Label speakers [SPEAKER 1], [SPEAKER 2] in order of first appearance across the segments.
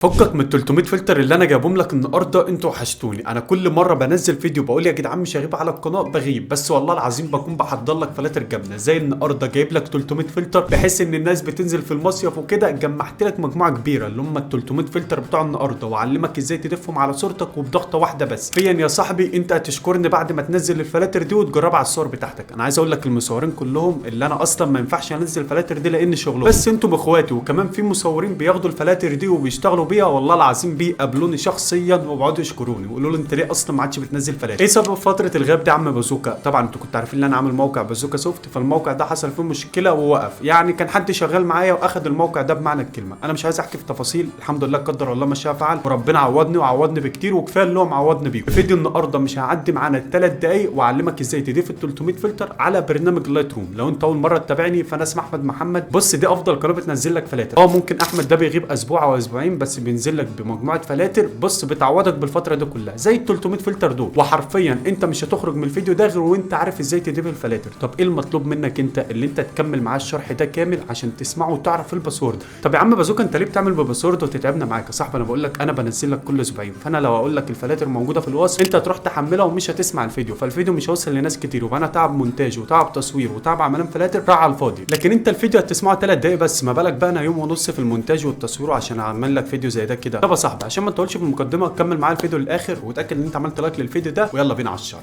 [SPEAKER 1] فكك من ال 300 فلتر اللي انا جايبهم لك النهارده، انتوا وحشتوني. انا كل مره بنزل فيديو بقول يا جدعان مش هغيب على القناه، بغيب، بس والله العظيم بكون بحضر لك فلاتر جامده. زي النهارده جايب لك 300 فلتر بحيث ان الناس بتنزل في المصيف وكده. جمعت لك مجموعه كبيره اللي هم ال 300 فلتر بتوع النهارده، واعلمك ازاي تضيفهم على صورتك وبضغطه واحده بس. فيا يا صاحبي انت هتشكرني بعد ما تنزل الفلاتر دي وتجربها على الصور بتاعتك. انا عايز اقول لك المصورين كلهم اللي انا اصلا ما ينفعش انزل الفلاتر دي لان شغلهم، بس انتم اخواتي. وكمان في مصورين بياخدوا الفلاتر دي وبيشتغلوا بيها، والله العظيم بيقابلوني شخصيا وبيقعدوا يشكروني ويقولوا لي انت ليه اصلا ما عادش بتنزل فلاتر؟ ايه سبب فتره الغياب دي يا عم بازوكا؟ طبعا انتوا كنتوا عارفين ان انا عامل موقع بازوكا سوفت، فالموقع ده حصل فيه مشكله ووقف. يعني كان حد شغال معايا واخد الموقع ده بمعنى الكلمه. انا مش عايز احكي في تفاصيل، الحمد لله قدر الله ما شاء فعل، وربنا عوضني وعوضني بكتير، وكفايه اللي هو معوضني بيه. الفيديو النهارده مش هعدي معانا الثلاث دقايق واعلمك ازاي تضيف ال 300 فلتر على برنامج لايت روم. لو انت اول مره تتابعني فانا اسمي احمد محمد. بص دي افضل قناه بتنزل لك فلاتر. ممكن احمد ده بيغيب اسبوع او اسبوعين، بس بينزل لك بمجموعه فلاتر بص بتعوضك بالفتره دي كلها زي ال 300 فلتر دول. وحرفيا انت مش هتخرج من الفيديو ده غير وانت عارف ازاي تضيف الفلاتر. طب ايه المطلوب منك انت؟ اللي انت تكمل معاه الشرح ده كامل عشان تسمعه وتعرف الباسورد. طب يا عم بازوكا انت ليه بتعمل بباسورد وتتعبنا معاك يا صاحبي؟ انا بقول لك انا بنزل لك كل اسبوعين، فانا لو اقول لك الفلاتر موجوده في الوصف انت تروح تحملها ومش هتسمع الفيديو، فالفيديو مش هيوصل لناس كتير، وانا تعب مونتاج وتعب تصوير وتعب عملان فلاتر راح على الفاضي. لكن انت الفيديو هتسمعه 3 دقايق بس، ما بالك بقى انا يوم ونص في المونتاج والتصوير عشان اعمل لك فيديو زي ده كده. طب يا صاحبي عشان ما تقولش في المقدمه كمل معايا الفيديو للاخر وتاكد ان انت عملت لايك للفيديو ده، ويلا بينا على الشرح.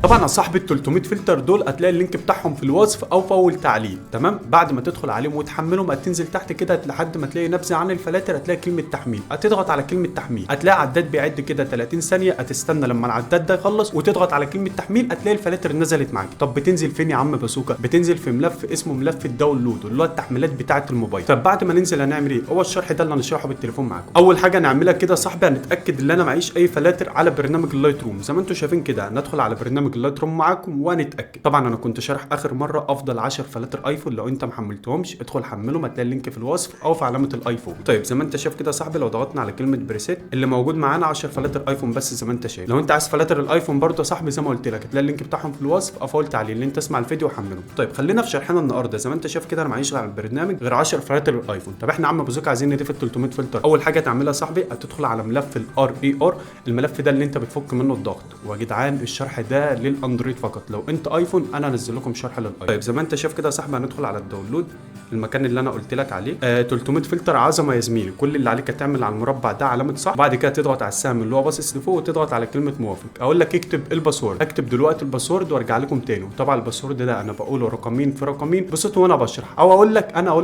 [SPEAKER 1] طبعا يا صاحبي ال 300 فلتر دول هتلاقي اللينك بتاعهم في الوصف او في اول تعليق، تمام؟ بعد ما تدخل عليهم وتحملهم هتنزل تحت كده لحد ما تلاقي نبذه عن الفلاتر، هتلاقي كلمه تحميل، هتضغط على كلمه تحميل، هتلاقي عداد بيعد كده 30 ثانيه، هتستنى لما العداد ده يخلص وتضغط على كلمه تحميل، هتلاقي الفلاتر نزلت معاك. طب بتنزل فين يا عم بازوكا؟ بتنزل في ملف اسمه ملف الداونلود اللي هو التحميلات بتاعه الموبايل. طب بعد ما ننزل هنعمل ايه؟ هو الشرح ده اللي هنشرحه بالتليفون معاكم. اول حاجه نعملها كده يا صاحبي هنتاكد ان انا معيش اي فلاتر على برنامج اللايت روم. زي ما انتم شايفين كده ندخل على برنامج اللايت روم معاكم ونتاكد. طبعا انا كنت شارح اخر مره افضل 10 فلاتر ايفون، لو انت ما حملتهمش ادخل حملهم، هتلاقي اللينك في الوصف او في علامه الايفون. طيب زي ما انت شايف كده يا صاحبي لو ضغطنا على كلمه بريسيت اللي موجود معانا 10 فلاتر ايفون بس زي ما انت شايف. لو انت عايز فلاتر الايفون برضه يا صاحبي زي ما قلت لك هتلاقي اللينك بتاعهم في الوصف او في اول تعليق اللي انت اسمع الفيديو وحمله. طيب خلينا في شرحنا النهارده. زي ما انت شايف كده انا معيش على البرنامج غير 10 فلاتر الايفون. طب احنا يا عم بازوكا عايزين نضيف ال 300 فلتر. اول حاجه تعملها يا صاحبي هتدخل على ملف الار اي ار، الملف ده اللي انت بتفك منه الضغط. ويا جدعان الشرح ده للاندرويد فقط، لو انت ايفون انا انزل لكم شرح للايفون. طيب زي ما انت شايف كده يا صاحبي هندخل على الداونلود المكان اللي انا قلت لك عليه. 300 فلتر عظمه يا زميلي. كل اللي عليك تعمل على المربع ده علامه صح، وبعد كده تضغط على السهم اللي هو باصص لفوق وتضغط على كلمه موافق. اقول لك اكتب الباسورد، اكتب دلوقتي الباسورد وارجع لكم تاني. وطبعا الباسورد ده انا بقوله رقمين في رقمين بصوت وانا بشرح، او اقول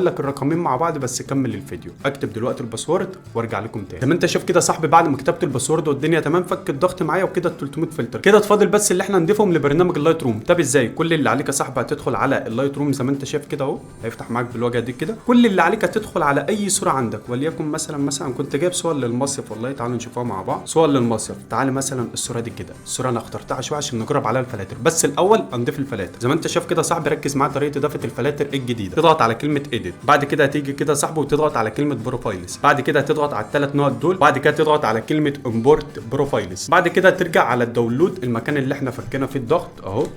[SPEAKER 1] لك الرقمين مع بعض بس كمل الفيديو. اكتب دلوقتي الباسورد وارجع لكم تاني. زي ما انت شايف كده يا صاحبي بعد ما كتبت الباسورد والدنيا تمام فك الضغط معايا وكده ال 300 فلتر كده اتفاضل بس اللي احنا نضيفهم لبرنامج اللايت روم. طب ازاي؟ كل اللي عليك يا صاحبي هتدخل على اللايت روم زي ما انت شايف كده اهو، هيفتح معاك بالواجهه دي كده. كل اللي عليك هتدخل على اي صوره عندك، وليكن مثلا كنت جايب صور للمصيف، والله تعالوا نشوفها مع بعض. صور للمصيف، تعالى مثلا الصوره دي كده، الصوره انا اخترتها شويه عشان نجرب عليها الفلاتر، بس الاول هنضيف الفلاتر. زي ما انت شايف كده يا صاحبي ركز معايا طريقه اضافه الفلاتر الجديده. تضغط على كلمه اديت، بعد كده هتيجي كده يا صاحبي وتضغط على كلمه بروفايلز، بعد كده هتضغط على الثلاث نقط دول، بعد كده تضغط على كلمه امبورت بروفايلز، بعد كده ترجع على الداونلود المكان اللي احنا فكينا فيه الضغط اهو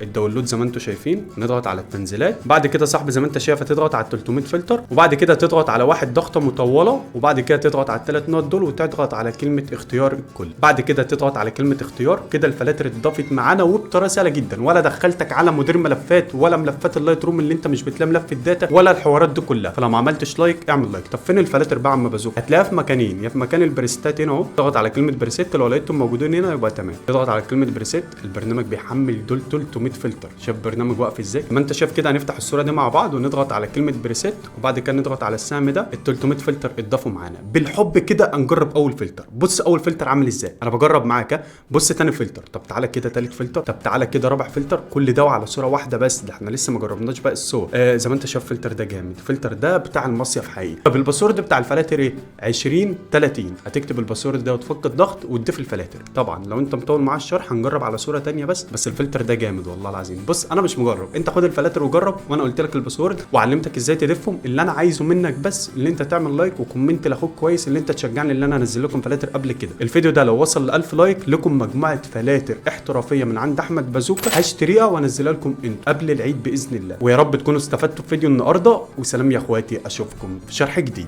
[SPEAKER 1] الداونلود زي ما انتم شايفين. نضغط على التنزيلات، بعد كده صاحبي زي ما انت شايف هتضغط على 300 فلتر، وبعد كده تضغط على واحد ضغطه مطوله، وبعد كده تضغط على الثلاث نقط دول وتضغط على كلمه اختيار الكل، بعد كده تضغط على كلمه اختيار. كده الفلاتر اتضافت معانا وبطريقه سهله جدا، ولا دخلتك على مدير ملفات ولا ملفات اللايت روم اللي انت مش بتلاقي ملف الداتا ولا الحوارات دي كلها. فلو ما عملتش لايك اعمل لايك. طب فين الفلاتر بقى يا عم بازوكا؟ هتلاقيها في مكانين، يا في مكان البريستات هنا اهو، تضغط على كلمه بريست، لو لقيتهم موجودين هنا يبقى تمام. تضغط على كلمه بريست، البرنامج بيحمل دول 300 فلتر. شايف برنامج واقف ازاي؟ ما انت شايف كده هنفتح الصوره دي مع بعض ونضغط على كلمه بريسيت، وبعد كده نضغط على السهم ده ال 300 فلتر اتضافوا معانا. بالحب كده هنجرب اول فلتر. بص اول فلتر عامل ازاي، انا بجرب معاك. بص تاني فلتر، طب تعالى كده تالت فلتر، طب تعالى كده رابع فلتر، كل ده على صوره واحده بس، ده احنا لسه ما جربناش باقي الصور. زي ما انت شايف الفلتر ده جامد، الفلتر ده بتاع المصيف حقيقي. طب الباسورد بتاع الفلاتر ايه؟ 2030. هتكتب الباسورد ده وتفك الضغط وتضيف الفلاتر. طبعا لو انت مطول معاه الشرح هنجرب على صوره ثانيه بس الفلتر ده جامد والله العظيم. بص انا مش مجرب، انت خد الفلاتر وجرب، وانا قلت لك الباسورد وعلمتك ازاي تضيفهم. اللي انا عايزه منك بس اللي انت تعمل لايك وكومنت لاخوك كويس، اللي انت تشجعني اللي انا انزل لكم فلاتر قبل كده. الفيديو ده لو وصل ل 1000 لايك لكم مجموعه فلاتر احترافيه من عند احمد بازوكا، هشتريها وانزلها لكم انتوا قبل العيد باذن الله. ويا رب تكونوا استفدتوا في فيديو النهارده، وسلام يا اخواتي، اشوفكم في شرح جديد.